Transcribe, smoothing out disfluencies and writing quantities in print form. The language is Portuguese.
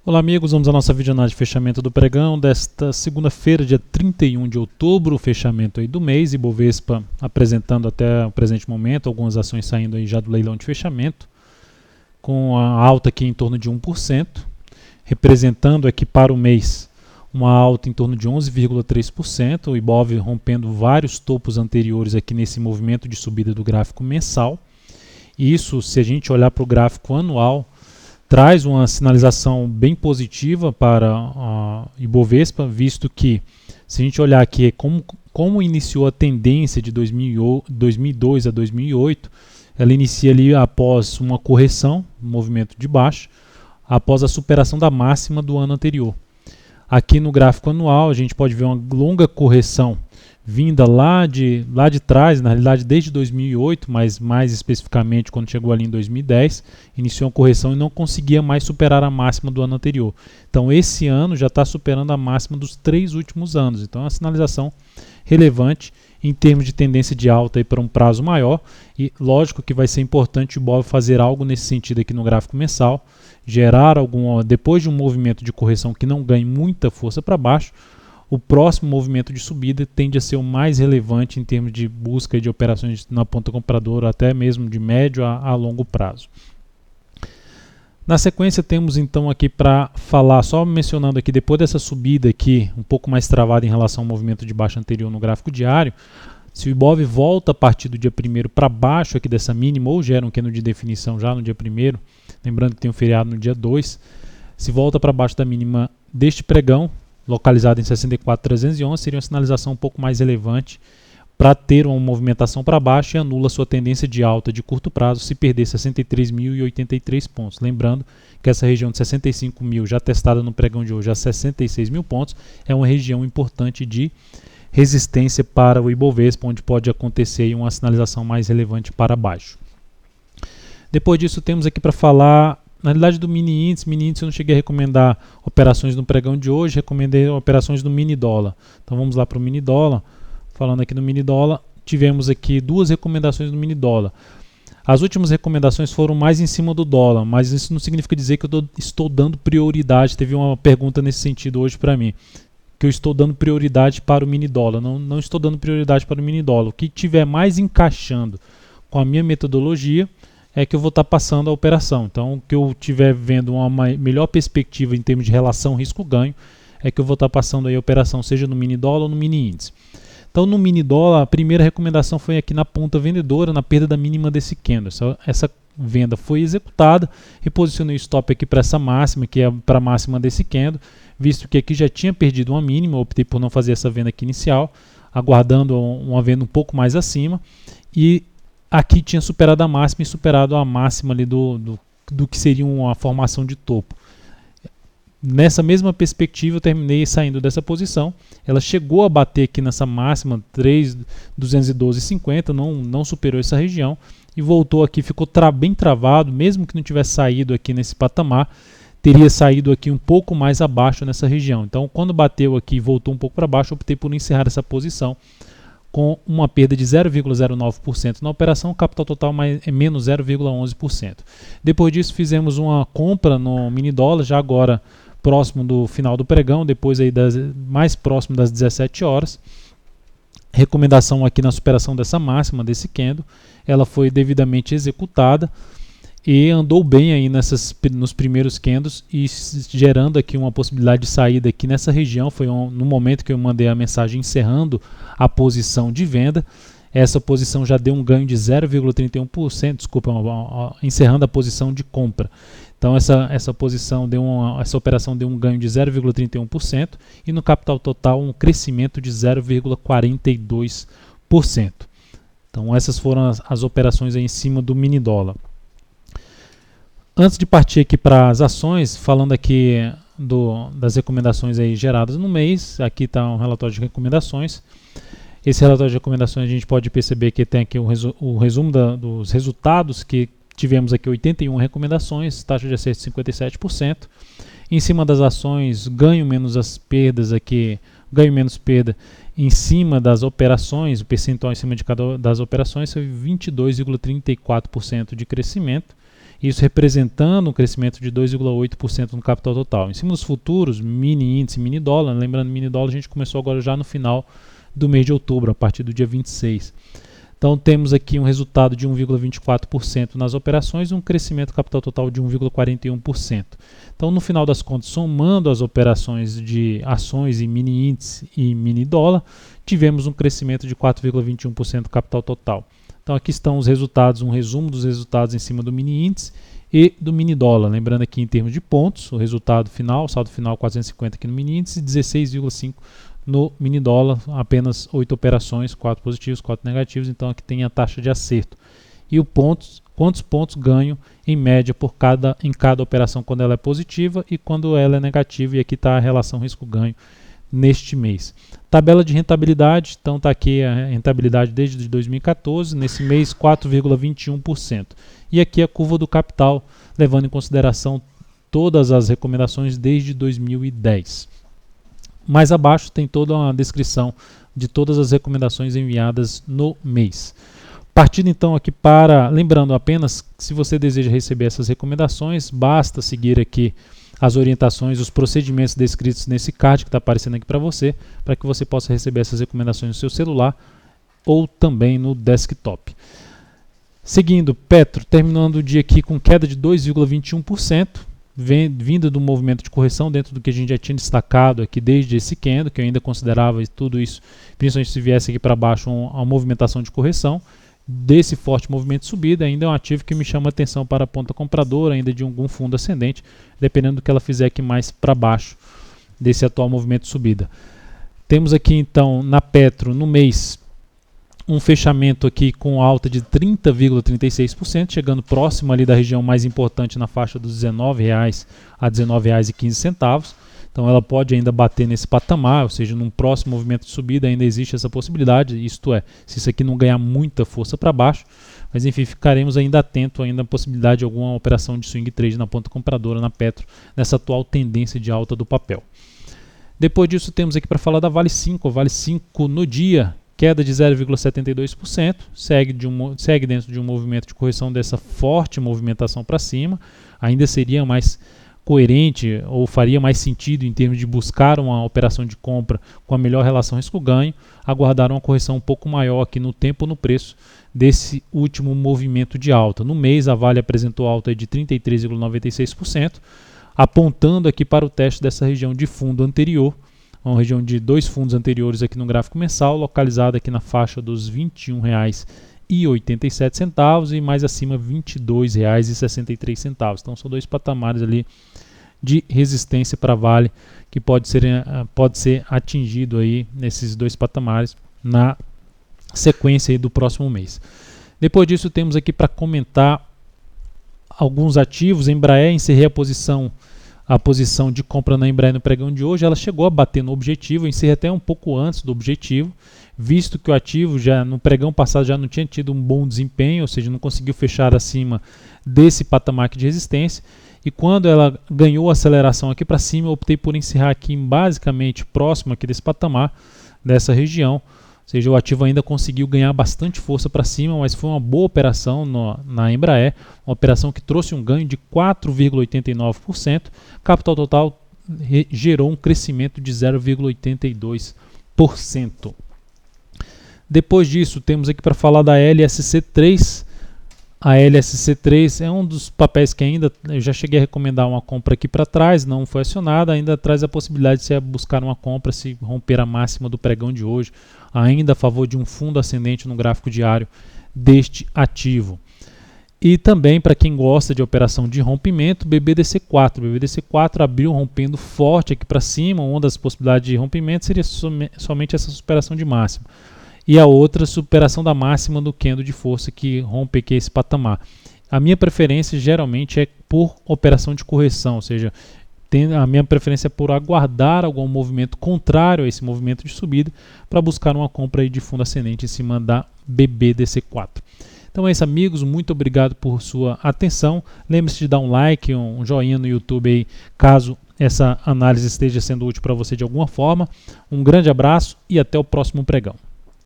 Olá amigos, vamos à nossa videoanálise de fechamento do pregão desta segunda-feira, dia 31 de outubro, o fechamento aí do mês, Ibovespa apresentando até o presente momento, algumas ações saindo aí já do leilão de fechamento, com a alta aqui em torno de 1%, representando aqui para o mês uma alta em torno de 11,3%, o Ibov rompendo vários topos anteriores aqui nesse movimento de subida do gráfico mensal. Isso, se a gente olhar para o gráfico anual, traz uma sinalização bem positiva para a Ibovespa, visto que, se a gente olhar aqui como iniciou a tendência de 2002 a 2008, ela inicia ali após uma correção, um movimento de baixo, após a superação da máxima do ano anterior. Aqui no gráfico anual a gente pode ver uma longa correção vinda lá de trás, na realidade desde 2008, mas mais especificamente quando chegou ali em 2010, iniciou uma correção e não conseguia mais superar a máxima do ano anterior. Então esse ano já está superando a máxima dos 3 últimos anos, então é uma sinalização relevante em termos de tendência de alta aí para um prazo maior, e lógico que vai ser importante o Ibov fazer algo nesse sentido aqui no gráfico mensal, gerar depois de um movimento de correção que não ganhe muita força para baixo, o próximo movimento de subida tende a ser o mais relevante em termos de busca de operações na ponta compradora, até mesmo de médio a longo prazo. Na sequência temos então aqui para falar, só mencionando aqui, depois dessa subida aqui, um pouco mais travada em relação ao movimento de baixa anterior no gráfico diário, se o Ibov volta a partir do dia 1º para baixo aqui dessa mínima, ou gera um candle de definição já no dia 1º, lembrando que tem um feriado no dia 2, se volta para baixo da mínima deste pregão, localizado em 64.311, seria uma sinalização um pouco mais relevante para ter uma movimentação para baixo e anula sua tendência de alta de curto prazo se perder 63.083 pontos. Lembrando que essa região de 65.000 já testada no pregão de hoje a 66.000 pontos é uma região importante de resistência para o Ibovespa, onde pode acontecer uma sinalização mais relevante para baixo. Depois disso temos aqui para falar, na realidade, do mini índice. Mini índice eu não cheguei a recomendar operações no pregão de hoje, recomendei operações no mini dólar. Então vamos lá para o mini dólar. Falando aqui no mini dólar, tivemos aqui 2 recomendações no mini dólar. As últimas recomendações foram mais em cima do dólar, mas isso não significa dizer que eu estou dando prioridade. Teve uma pergunta nesse sentido hoje para mim, que eu estou dando prioridade para o mini dólar. Não estou dando prioridade para o mini dólar. O que tiver mais encaixando com a minha metodologia é que eu vou estar passando a operação. Então, o que eu estiver vendo uma melhor perspectiva em termos de relação risco-ganho, é que eu vou estar passando aí a operação, seja no mini dólar ou no mini índice. Então, no mini dólar, a primeira recomendação foi aqui na ponta vendedora, na perda da mínima desse candle. Essa venda foi executada, reposicionei o stop aqui para essa máxima, que é para a máxima desse candle, visto que aqui já tinha perdido uma mínima, optei por não fazer essa venda aqui inicial, aguardando uma venda um pouco mais acima, e aqui tinha superado a máxima e superado a máxima ali do que seria uma formação de topo. Nessa mesma perspectiva eu terminei saindo dessa posição, ela chegou a bater aqui nessa máxima 3.212,50, não superou essa região e voltou aqui, ficou bem travado, mesmo que não tivesse saído aqui nesse patamar, teria saído aqui um pouco mais abaixo nessa região. Então quando bateu aqui e voltou um pouco para baixo, eu optei por encerrar essa posição com uma perda de 0,09% na operação, o capital total é menos 0,11%. Depois disso fizemos uma compra no mini dólar, já agora próximo do final do pregão, depois aí mais próximo das 17 horas. Recomendação aqui na superação dessa máxima, desse candle, ela foi devidamente executada e andou bem aí nos primeiros candles e gerando aqui uma possibilidade de saída aqui nessa região. Foi no momento que eu mandei a mensagem encerrando a posição de venda. Essa posição já deu um ganho de 0,31%, desculpa, encerrando a posição de compra. Então essa operação deu um ganho de 0,31% e no capital total um crescimento de 0,42%. Então essas foram as operações aí em cima do mini dólar. Antes de partir aqui para as ações, falando aqui das recomendações aí geradas no mês, aqui está um relatório de recomendações. Esse relatório de recomendações a gente pode perceber que tem aqui o resumo dos resultados, que tivemos aqui 81 recomendações, taxa de acerto de 57%. Em cima das ações, ganho menos as perdas aqui, ganho menos perda em cima das operações, o percentual em cima de cada das operações foi 22,34% de crescimento. isso representando um crescimento de 2,8% no capital total. Em cima dos futuros, mini índice, mini dólar, lembrando, mini dólar a gente começou agora já no final do mês de outubro, a partir do dia 26. Então temos aqui um resultado de 1,24% nas operações e um crescimento capital total de 1,41%. Então no final das contas, somando as operações de ações e mini índice e mini dólar, tivemos um crescimento de 4,21% do capital total. Então aqui estão os resultados, um resumo dos resultados em cima do mini índice e do mini dólar. Lembrando aqui em termos de pontos, o resultado final, o saldo final 450 aqui no mini índice e 16,5 no mini dólar, apenas 8 operações, 4 positivos, 4 negativos, então aqui tem a taxa de acerto. E o quantos pontos ganho em média em cada operação quando ela é positiva e quando ela é negativa, e aqui está a relação risco-ganho neste mês. Tabela de rentabilidade, então está aqui a rentabilidade desde 2014, nesse mês 4,21%. E aqui a curva do capital, levando em consideração todas as recomendações desde 2010. Mais abaixo tem toda uma descrição de todas as recomendações enviadas no mês. Partindo então aqui lembrando apenas que se você deseja receber essas recomendações, basta seguir aqui as orientações, os procedimentos descritos nesse card que está aparecendo aqui para que você possa receber essas recomendações no seu celular ou também no desktop. Seguindo, Petro, terminando o dia aqui com queda de 2,21%, vinda do movimento de correção dentro do que a gente já tinha destacado aqui desde esse candle, que eu ainda considerava tudo isso, principalmente se viesse aqui para baixo uma movimentação de correção. Desse forte movimento de subida, ainda é um ativo que me chama a atenção para a ponta compradora, ainda de algum fundo ascendente, dependendo do que ela fizer aqui mais para baixo desse atual movimento de subida. Temos aqui então na Petro no mês um fechamento aqui com alta de 30,36%, chegando próximo ali da região mais importante na faixa dos R$19 a R$19,15. Então ela pode ainda bater nesse patamar, ou seja, num próximo movimento de subida ainda existe essa possibilidade, isto é, se isso aqui não ganhar muita força para baixo, mas enfim, ficaremos ainda atentos ainda à possibilidade de alguma operação de swing trade na ponta compradora na Petro, nessa atual tendência de alta do papel. Depois disso temos aqui para falar da Vale 5, Vale 5 no dia, queda de 0,72%, segue dentro de um movimento de correção dessa forte movimentação para cima, ainda seria mais coerente ou faria mais sentido em termos de buscar uma operação de compra com a melhor relação risco-ganho, aguardar uma correção um pouco maior aqui no tempo ou no preço desse último movimento de alta. No mês a Vale apresentou alta de 33,96%, apontando aqui para o teste dessa região de fundo anterior, uma região de dois fundos anteriores aqui no gráfico mensal, localizada aqui na faixa dos R$ 21,87 e mais acima R$ 22,63. Então são dois patamares ali de resistência para Vale que pode ser atingido aí nesses dois patamares na sequência aí do próximo mês. Depois disso temos aqui para comentar alguns ativos. Embraer, encerrei a posição de compra na Embraer no pregão de hoje. Ela chegou a bater no objetivo, encerrei até um pouco antes do objetivo, visto que o ativo já no pregão passado já não tinha tido um bom desempenho, ou seja, não conseguiu fechar acima desse patamar de resistência, e quando ela ganhou aceleração aqui para cima, eu optei por encerrar aqui basicamente próximo aqui desse patamar, dessa região, ou seja, o ativo ainda conseguiu ganhar bastante força para cima, mas foi uma boa operação na Embraer, uma operação que trouxe um ganho de 4,89%, capital total gerou um crescimento de 0,82%. Depois disso, temos aqui para falar da LSC3. A LSC3 é um dos papéis que ainda eu já cheguei a recomendar uma compra aqui para trás, não foi acionada, ainda traz a possibilidade de se buscar uma compra se romper a máxima do pregão de hoje, ainda a favor de um fundo ascendente no gráfico diário deste ativo. E também para quem gosta de operação de rompimento, BBDC4. BBDC4 abriu rompendo forte aqui para cima, uma das possibilidades de rompimento seria somente essa superação de máxima. E a outra, superação da máxima do candle de força que rompe aqui esse patamar. A minha preferência geralmente é por operação de correção, ou seja, a minha preferência é por aguardar algum movimento contrário a esse movimento de subida para buscar uma compra aí de fundo ascendente em cima da BBDC4. Então é isso, amigos, muito obrigado por sua atenção. Lembre-se de dar um like, um joinha no YouTube aí, caso essa análise esteja sendo útil para você de alguma forma. Um grande abraço e até o próximo pregão.